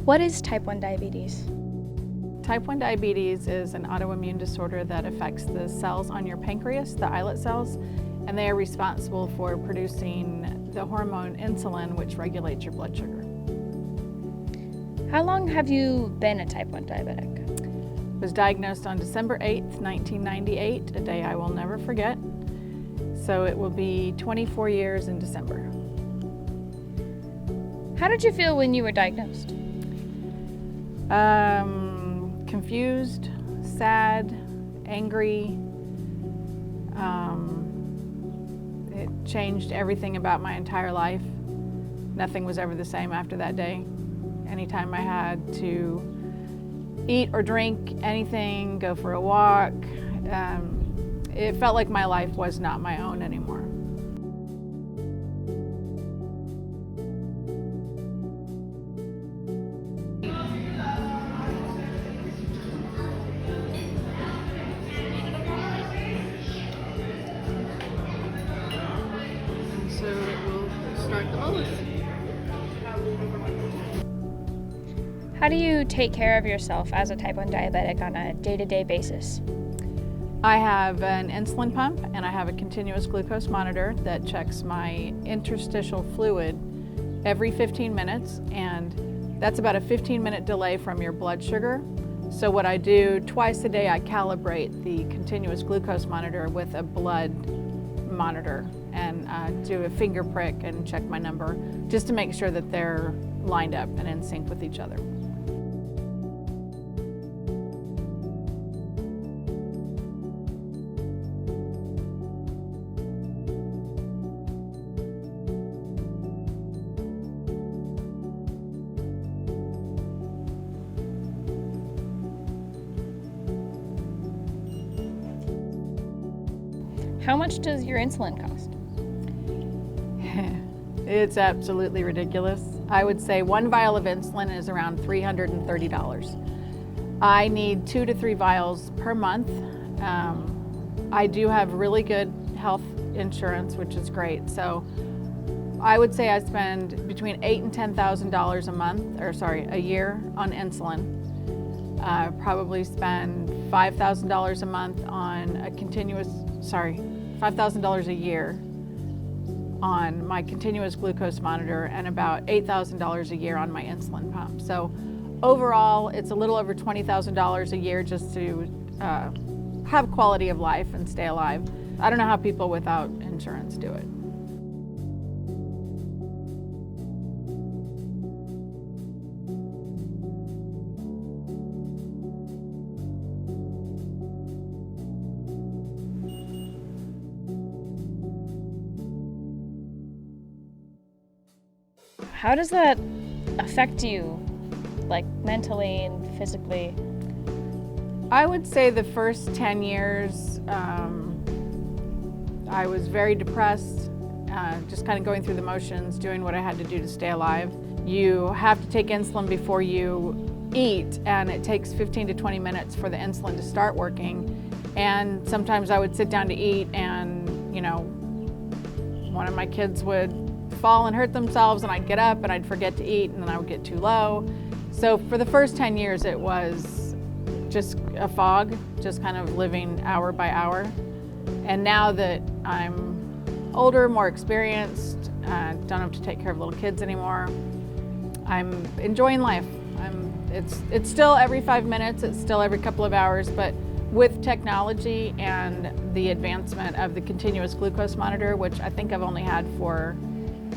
What is type 1 diabetes? Type 1 diabetes is an autoimmune disorder that affects the cells on your pancreas, the islet cells, and they are responsible for producing the hormone insulin, which regulates your blood sugar. How long have you been a type 1 diabetic? I was diagnosed on December 8th, 1998, a day I will never forget. So it will be 24 years in December. How did you feel when you were diagnosed? Confused, sad, angry. It changed everything about my entire life. Nothing was ever the same after that day. Anytime I had to eat or drink anything, go for a walk, it felt like my life was not my own anymore. So we'll start the bolus. How do you take care of yourself as a type 1 diabetic on a day-to-day basis? I have an insulin pump and I have a continuous glucose monitor that checks my interstitial fluid every 15 minutes, and that's about a 15-minute delay from your blood sugar. So what I do twice a day, I calibrate the continuous glucose monitor with a blood monitor and do a finger prick and check my number just to make sure that they're lined up and in sync with each other. How much does your insulin cost? It's absolutely ridiculous. I would say one vial of insulin is around $330. I need 2 to 3 vials per month. I do have really good health insurance, which is great. So I would say I spend between $8,000 and $10,000 a year on insulin. Probably spend $5,000 a month on $5,000 a year on my continuous glucose monitor and about $8,000 a year on my insulin pump. So overall, it's a little over $20,000 a year just to have quality of life and stay alive. I don't know how people without insurance do it. How does that affect you, like mentally and physically? I would say the first 10 years, I was very depressed, just kind of going through the motions, doing what I had to do to stay alive. You have to take insulin before you eat, and it takes 15 to 20 minutes for the insulin to start working. And sometimes I would sit down to eat and, one of my kids would fall and hurt themselves, and I'd get up and I'd forget to eat, and then I would get too low. So for the first 10 years, it was just a fog, just kind of living hour by hour. And now that I'm older, more experienced, don't have to take care of little kids anymore, I'm enjoying life. It's still every 5 minutes, it's still every couple of hours, but with technology and the advancement of the continuous glucose monitor, which I think I've only had for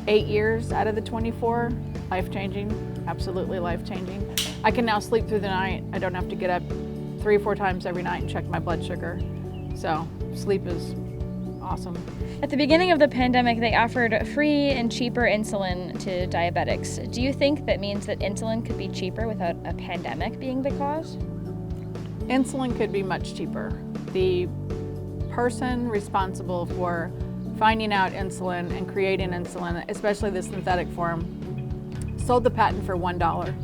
8 years out of the 24, life-changing, absolutely life-changing. I can now sleep through the night. I don't have to get up 3 or 4 times every night and check my blood sugar. So sleep is awesome. At the beginning of the pandemic, they offered free and cheaper insulin to diabetics. Do you think that means that insulin could be cheaper without a pandemic being the cause? Insulin could be much cheaper. The person responsible for finding out insulin and creating insulin, especially the synthetic form, sold the patent for $1.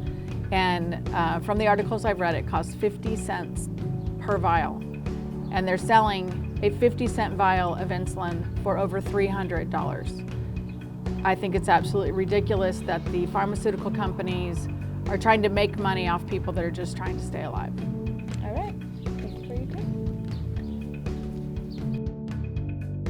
And from the articles I've read, it costs 50 cents per vial. And they're selling a 50-cent vial of insulin for over $300. I think it's absolutely ridiculous that the pharmaceutical companies are trying to make money off people that are just trying to stay alive.